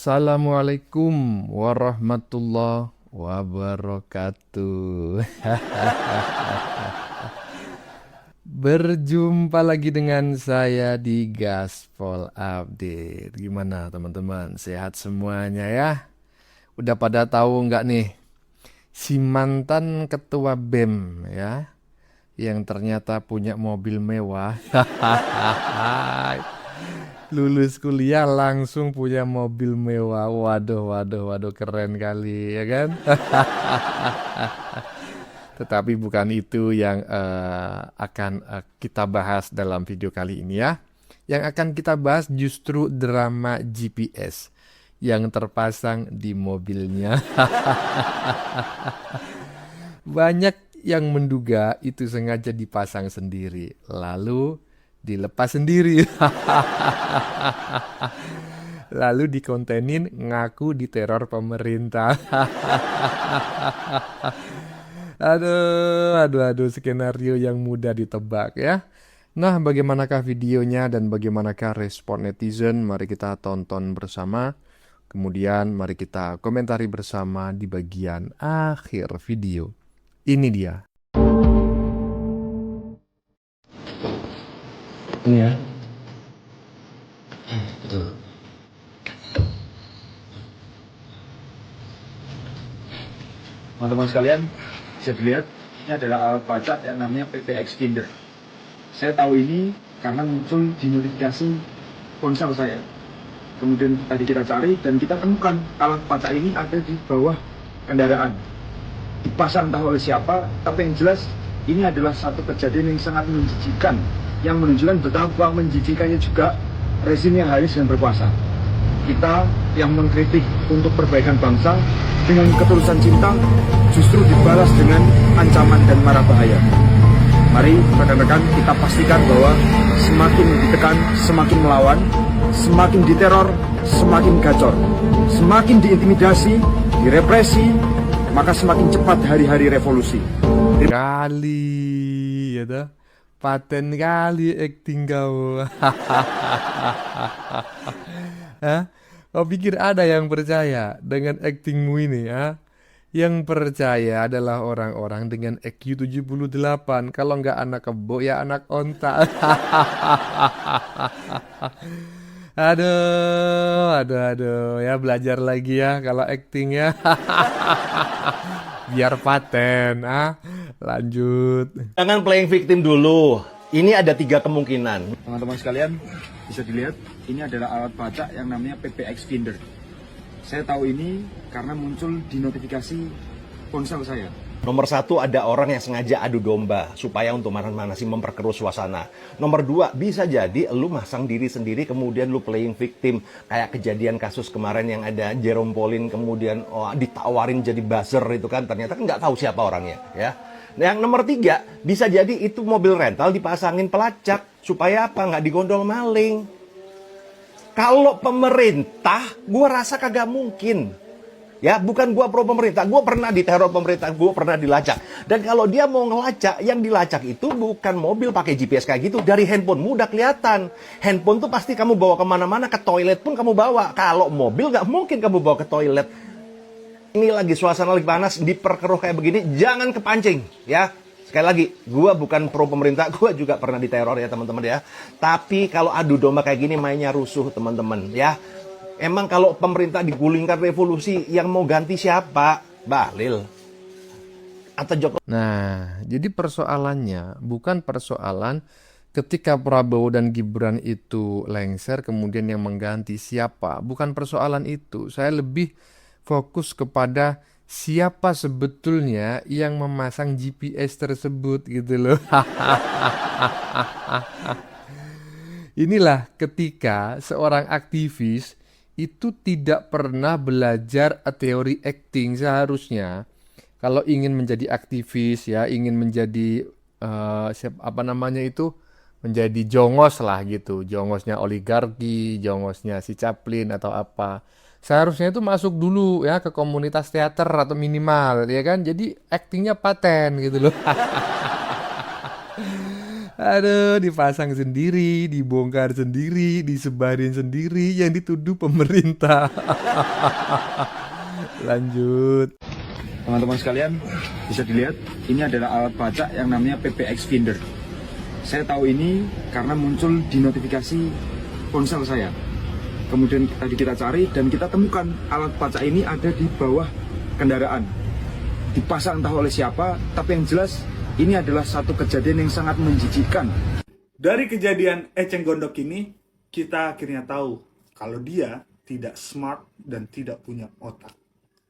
Assalamualaikum warahmatullahi wabarakatuh. Berjumpa lagi dengan saya di Gaspol Update. Gimana teman-teman? Sehat semuanya ya? Udah pada tahu nggak nih? Si mantan ketua BEM ya, yang ternyata punya mobil mewah. Lulus kuliah langsung punya mobil mewah. Waduh, waduh, waduh, keren kali ya kan? Tetapi bukan itu yang akan kita bahas dalam video kali ini ya. Yang akan kita bahas justru drama GPS yang terpasang di mobilnya. Banyak yang menduga itu sengaja dipasang sendiri, lalu dilepas sendiri. Lalu dikontenin ngaku diteror pemerintah. Aduh, skenario yang mudah ditebak ya. Nah, bagaimanakah videonya dan bagaimanakah respon netizen? Mari kita tonton bersama. Kemudian mari kita komentari bersama di bagian akhir video. Ini dia. Ini ya. Betul. Teman-teman sekalian, bisa dilihat ini adalah alat baca yang namanya PP Extender. Saya tahu ini karena muncul di notifikasi ponsel saya. Kemudian tadi kita cari dan kita temukan alat baca ini ada di bawah kendaraan. Dipasang entah oleh siapa, tapi yang jelas ini adalah satu kejadian yang sangat menjijikan, yang menunjukkan betapa menjijikannya juga rezim yang haris dan berkuasa. Kita yang mengkritik untuk perbaikan bangsa dengan ketulusan cinta justru dibalas dengan ancaman dan marah bahaya. Mari rekan-rekan kita pastikan bahwa semakin ditekan, semakin melawan, semakin diteror, semakin gacor, semakin diintimidasi, direpresi, maka semakin cepat hari-hari revolusi. Kali ya dah. Paten kali acting kau. Hah? Kau pikir ada yang percaya dengan actingmu ini ya? Yang percaya adalah orang-orang dengan IQ 78. Kalau nggak anak kebo ya anak onta. Aduh, ya belajar lagi ya kalau acting ya. Biar paten, lanjut. Jangan playing victim dulu. Ini ada 3 kemungkinan. Teman-teman sekalian, bisa dilihat ini adalah alat baca yang namanya PP Extender. Saya tahu ini karena muncul di notifikasi ponsel saya. Nomor 1, ada orang yang sengaja adu domba supaya untuk manas-manasi, memperkeruh suasana. Nomor 2, bisa jadi lu masang diri sendiri kemudian lu playing victim. Kayak kejadian kasus kemarin yang ada Jerome Pauline kemudian ditawarin jadi buzzer itu kan, ternyata nggak tahu siapa orangnya ya. Nah, yang nomor 3, bisa jadi itu mobil rental dipasangin pelacak supaya apa? Nggak digondol maling. Kalau pemerintah, gua rasa kagak mungkin. Ya, bukan gua pro pemerintah, gua pernah diteror pemerintah, gua pernah dilacak. Dan kalau dia mau ngelacak, yang dilacak itu bukan mobil pakai GPS kayak gitu, dari handphone mudah kelihatan. Handphone tuh pasti kamu bawa kemana-mana, ke toilet pun kamu bawa. Kalau mobil nggak mungkin kamu bawa ke toilet. Ini lagi suasana lagi panas, diperkeruh kayak begini, jangan kepancing ya. Sekali lagi, gua bukan pro pemerintah, gua juga pernah diteror ya teman-teman ya. Tapi kalau adu domba kayak gini mainnya rusuh teman-teman ya. Emang kalau pemerintah digulingkan revolusi, yang mau ganti siapa? Bahlil atau Jokowi? Nah, jadi persoalannya bukan persoalan ketika Prabowo dan Gibran itu lengser kemudian yang mengganti siapa. Bukan persoalan itu. Saya lebih fokus kepada siapa sebetulnya yang memasang GPS tersebut gitu loh. Inilah ketika seorang aktivis itu tidak pernah belajar teori acting. Seharusnya kalau ingin menjadi aktivis ya, ingin menjadi menjadi jongos lah gitu, jongosnya oligarki, jongosnya si Chaplin atau apa. Seharusnya itu masuk dulu ya ke komunitas teater atau minimal ya kan, jadi aktingnya paten gitu loh. Aduh, dipasang sendiri, dibongkar sendiri, disebarin sendiri, yang dituduh pemerintah. Lanjut. Teman-teman sekalian, bisa dilihat ini adalah alat pelacak yang namanya PPX Finder. Saya tahu ini karena muncul di notifikasi ponsel saya. Kemudian tadi kita cari dan kita temukan alat pelacak ini ada di bawah kendaraan. Dipasang entah oleh siapa, tapi yang jelas ini adalah satu kejadian yang sangat menjijikkan. Dari kejadian Eceng Gondok ini, kita akhirnya tahu kalau dia tidak smart dan tidak punya otak.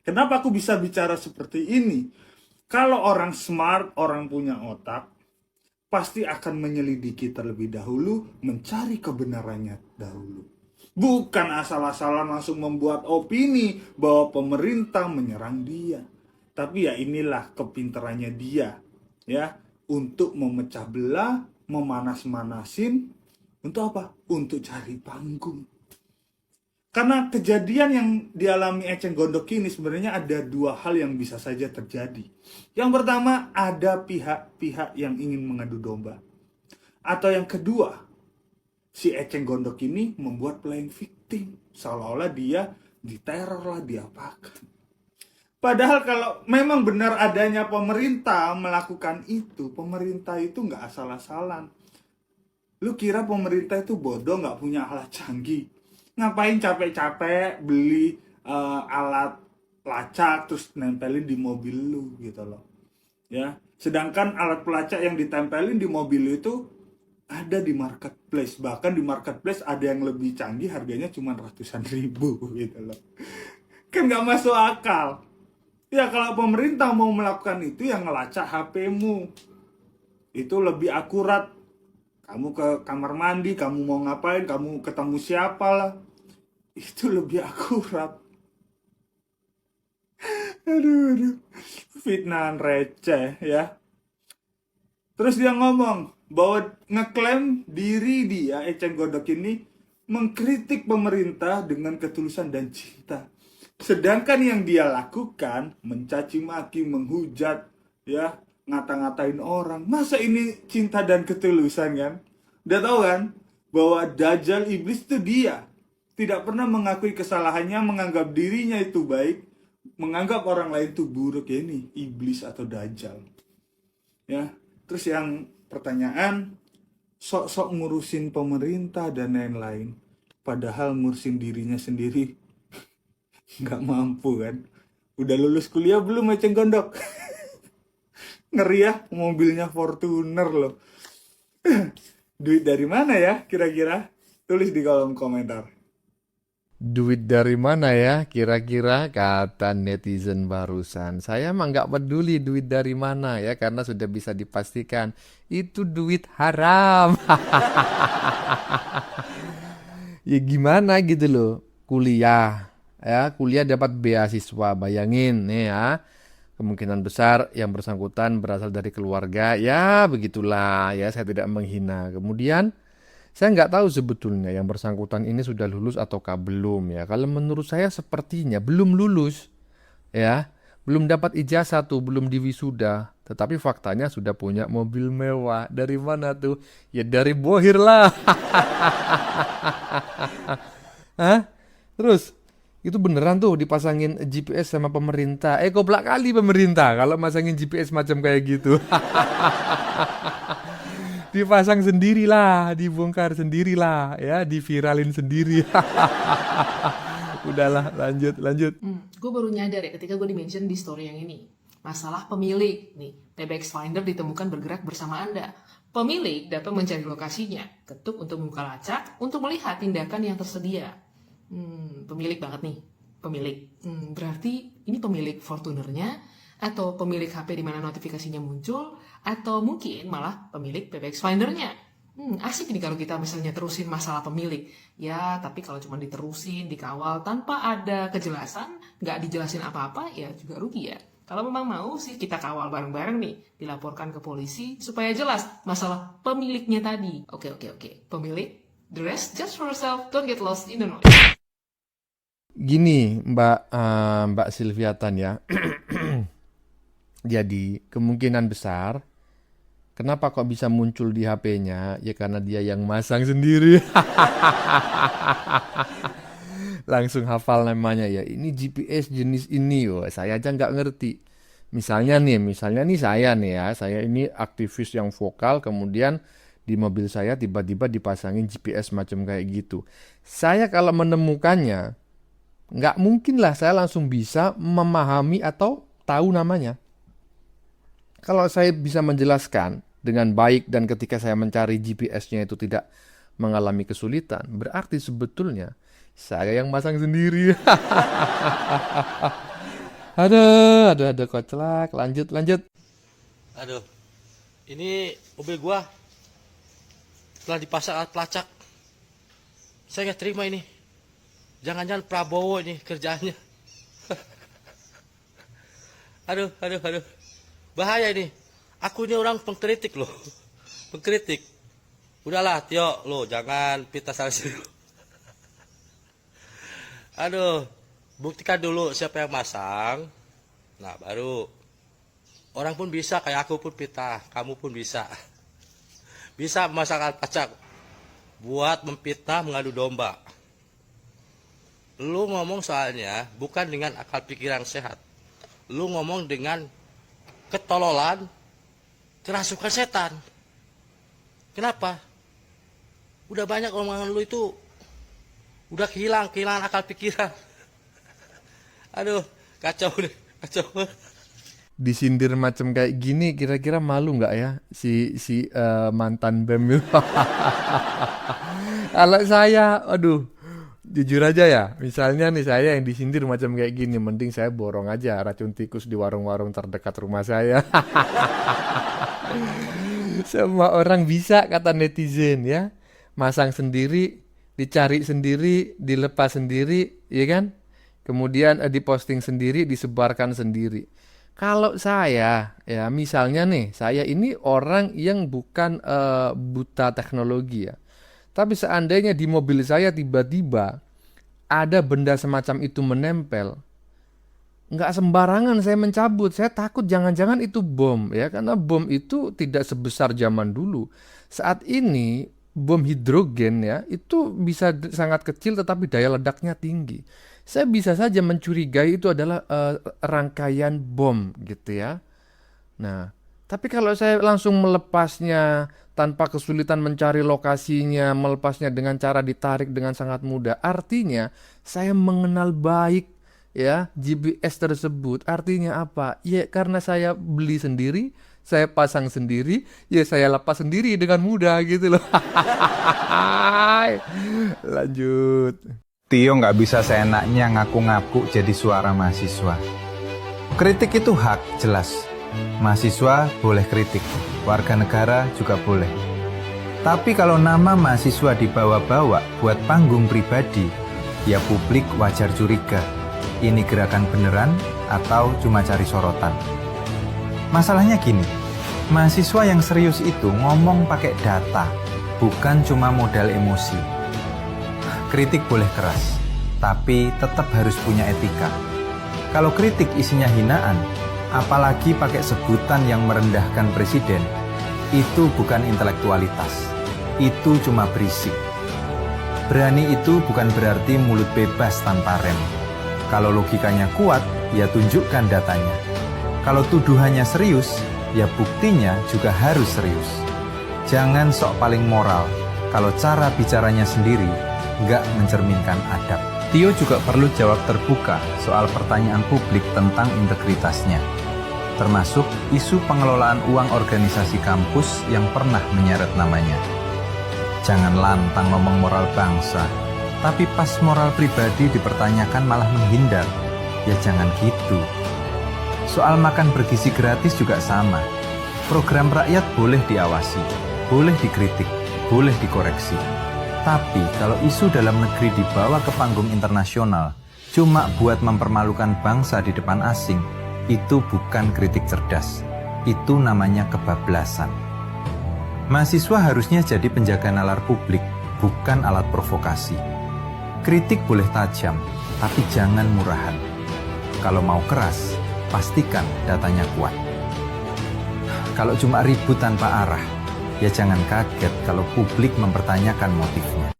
Kenapa aku bisa bicara seperti ini? Kalau orang smart, orang punya otak, pasti akan menyelidiki terlebih dahulu, mencari kebenarannya dahulu. Bukan asal-asalan langsung membuat opini bahwa pemerintah menyerang dia. Tapi ya inilah kepintarannya dia, ya, untuk memecah belah, memanas-manasin, untuk apa? Untuk cari panggung. Karena kejadian yang dialami Eceng Gondok ini sebenarnya ada dua hal yang bisa saja terjadi. Yang pertama, ada pihak-pihak yang ingin mengadu domba. Atau yang kedua, si Eceng Gondok ini membuat playing victim. Seolah-olah dia diteror lah, diapakan. Padahal kalau memang benar adanya pemerintah melakukan itu, pemerintah itu nggak asal-asalan. Lu kira pemerintah itu bodoh, nggak punya alat canggih? Ngapain capek-capek beli alat pelacak terus nempelin di mobil lu gitu loh, ya. Sedangkan alat pelacak yang ditempelin di mobil lu itu ada di marketplace, bahkan di marketplace ada yang lebih canggih, harganya cuma ratusan ribu gitu loh. Kan nggak masuk akal. Ya kalau pemerintah mau melakukan itu yang ngelacak HP-mu itu lebih akurat. Kamu ke kamar mandi, kamu mau ngapain, kamu ketemu siapa lah, itu lebih akurat. Aduh, fitnahan receh ya. Terus dia ngomong bahwa ngeklaim diri dia, Eceng Gondok ini, mengkritik pemerintah dengan ketulusan dan cinta. Sedangkan yang dia lakukan, mencaci maki, menghujat, ya, ngata-ngatain orang. Masa ini cinta dan ketulusan kan? Udah tahu kan bahwa Dajjal iblis itu dia. Tidak pernah mengakui kesalahannya, menganggap dirinya itu baik, menganggap orang lain itu buruk. Ya ini iblis atau Dajjal. Ya. Terus yang pertanyaan, sok-sok ngurusin pemerintah dan lain-lain. Padahal ngurusin dirinya sendiri nggak mampu kan. Udah lulus kuliah belum Eceng Gondok? Ngeri ya, mobilnya Fortuner loh. Duit dari mana ya kira-kira? Tulis di kolom komentar. Duit dari mana ya kira-kira, kata netizen barusan. Saya mah nggak peduli duit dari mana ya, karena sudah bisa dipastikan itu duit haram. Ya gimana gitu loh, kuliah ya, kuliah dapat beasiswa, bayangin nih ya. Kemungkinan besar yang bersangkutan berasal dari keluarga, ya begitulah ya, saya tidak menghina. Kemudian saya nggak tahu sebetulnya yang bersangkutan ini sudah lulus ataukah belum ya. Kalau menurut saya sepertinya belum lulus ya, belum dapat ijazah tuh, belum diwisuda. Tetapi faktanya sudah punya mobil mewah. Dari mana tuh? Ya dari Bohir lah. Hah? Terus itu beneran tuh dipasangin GPS sama pemerintah. Goblok kali pemerintah kalau masangin GPS macam kayak gitu. Dipasang sendirilah, dibongkar sendirilah, ya, diviralin sendiri. Udahlah, lanjut. Gue baru nyadar ya ketika gue di-mention di story yang ini. Masalah pemilik, nih, PBX Finder ditemukan bergerak bersama Anda. Pemilik dapat mencari lokasinya, ketuk untuk membuka lacak, untuk melihat tindakan yang tersedia. Pemilik banget nih, pemilik. Berarti ini pemilik Fortunernya, atau pemilik HP di mana notifikasinya muncul, atau mungkin malah pemilik PBX Findernya. Asik nih kalau kita misalnya terusin masalah pemilik. Ya, tapi kalau cuma diterusin, dikawal tanpa ada kejelasan, nggak dijelasin apa-apa, ya juga rugi ya. Kalau memang mau sih kita kawal bareng-bareng nih, dilaporkan ke polisi supaya jelas masalah pemiliknya tadi. Oke. Pemilik, the rest just for yourself, don't get lost in the noise. Gini, Mbak Silviatan ya. Jadi kemungkinan besar Kenapa kok bisa muncul di HP-nya? Ya karena dia yang masang sendiri. Langsung hafal namanya ya. Ini GPS jenis ini. Wah, saya aja nggak ngerti. Misalnya nih saya nih ya. Saya ini aktivis yang vokal. Kemudian di mobil saya tiba-tiba dipasangin GPS macam kayak gitu. Saya kalau menemukannya, nggak mungkin lah saya langsung bisa memahami atau tahu namanya. Kalau saya bisa menjelaskan dengan baik dan ketika saya mencari GPS-nya itu tidak mengalami kesulitan, berarti sebetulnya saya yang masang sendiri. Aduh, koclak. Lanjut. Aduh, ini mobil gua telah dipasang alat pelacak. Saya nggak terima ini. Jangan-jangan Prabowo ini kerjaannya. Aduh. Bahaya ini. Aku ini orang pengkritik loh. Pengkritik. Udahlah, Tio, lo jangan pita salsi. Aduh, buktikan dulu siapa yang masang. Nah, baru. Orang pun bisa, kayak aku pun pita. Kamu pun bisa. Bisa memasang alat pelacak. Buat memfitnah, mengadu domba. Lu ngomong soalnya bukan dengan akal pikiran sehat. Lu ngomong dengan ketololan, kerasukan setan. Kenapa? Udah banyak omongan lu itu udah kehilangan akal pikiran. Aduh, kacau nih, kacau. Disindir macam kayak gini kira-kira malu nggak ya si mantan BEM itu? Kalau saya, aduh, jujur aja ya, misalnya nih saya yang disindir macam kayak gini, mending saya borong aja racun tikus di warung-warung terdekat rumah saya. Semua orang bisa, kata netizen ya, masang sendiri, dicari sendiri, dilepas sendiri, ya kan? Kemudian diposting sendiri, disebarkan sendiri. Kalau saya, ya misalnya nih, saya ini orang yang bukan buta teknologi ya. Tapi seandainya di mobil saya tiba-tiba ada benda semacam itu menempel, nggak sembarangan saya mencabut. Saya takut jangan-jangan itu bom ya, karena bom itu tidak sebesar zaman dulu. Saat ini bom hidrogen ya, itu bisa sangat kecil tetapi daya ledaknya tinggi. Saya bisa saja mencurigai itu adalah rangkaian bom gitu ya. Nah, tapi kalau saya langsung melepasnya tanpa kesulitan mencari lokasinya, melepasnya dengan cara ditarik dengan sangat mudah, artinya saya mengenal baik ya GPS tersebut. Artinya apa? Ya karena saya beli sendiri, saya pasang sendiri, ya saya lepas sendiri dengan mudah gitu loh. Lanjut. Tio nggak bisa seenaknya ngaku-ngaku jadi suara mahasiswa. Kritik itu hak, jelas. Mahasiswa boleh kritik, warga negara juga boleh. Tapi kalau nama mahasiswa dibawa-bawa buat panggung pribadi, ya publik wajar curiga. Ini gerakan beneran atau cuma cari sorotan? Masalahnya gini, mahasiswa yang serius itu ngomong pakai data, bukan cuma modal emosi. Kritik boleh keras, tapi tetap harus punya etika. Kalau kritik isinya hinaan, apalagi pakai sebutan yang merendahkan presiden, itu bukan intelektualitas, itu cuma berisik. Berani itu bukan berarti mulut bebas tanpa rem. Kalau logikanya kuat, ya tunjukkan datanya. Kalau tuduhannya serius, ya buktinya juga harus serius. Jangan sok paling moral, kalau cara bicaranya sendiri nggak mencerminkan adab. Tio juga perlu jawab terbuka soal pertanyaan publik tentang integritasnya, termasuk isu pengelolaan uang organisasi kampus yang pernah menyeret namanya. Jangan lantang ngomong moral bangsa, tapi pas moral pribadi dipertanyakan malah menghindar. Ya jangan gitu. Soal makan bergizi gratis juga sama. Program rakyat boleh diawasi, boleh dikritik, boleh dikoreksi. Tapi kalau isu dalam negeri dibawa ke panggung internasional cuma buat mempermalukan bangsa di depan asing, itu bukan kritik cerdas. Itu namanya kebablasan. Mahasiswa harusnya jadi penjaga nalar publik, bukan alat provokasi. Kritik boleh tajam, tapi jangan murahan. Kalau mau keras, pastikan datanya kuat. Kalau cuma ribut tanpa arah, ya jangan kaget kalau publik mempertanyakan motifnya.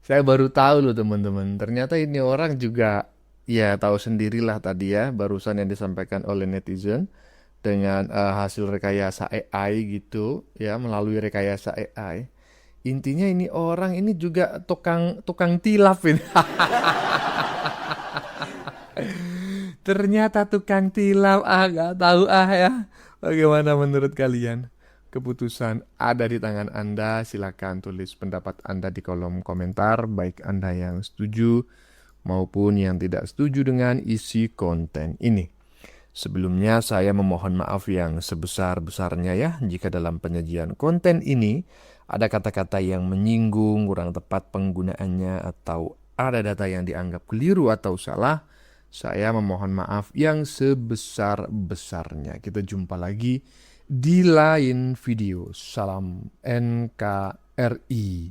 Saya baru tahu loh teman-teman, ternyata ini orang juga ya tahu sendirilah tadi ya barusan yang disampaikan oleh netizen dengan hasil rekayasa AI gitu ya, melalui rekayasa AI. Intinya ini orang ini juga tukang tilap ini. Ternyata tukang tilap, nggak tahu ya. Bagaimana menurut kalian? Keputusan ada di tangan Anda. Silakan tulis pendapat Anda di kolom komentar, baik Anda yang setuju maupun yang tidak setuju dengan isi konten ini. Sebelumnya saya memohon maaf yang sebesar-besarnya ya jika dalam penyajian konten ini ada kata-kata yang menyinggung, kurang tepat penggunaannya, atau ada data yang dianggap keliru atau salah. Saya memohon maaf yang sebesar-besarnya. Kita jumpa lagi di lain video. Salam NKRI.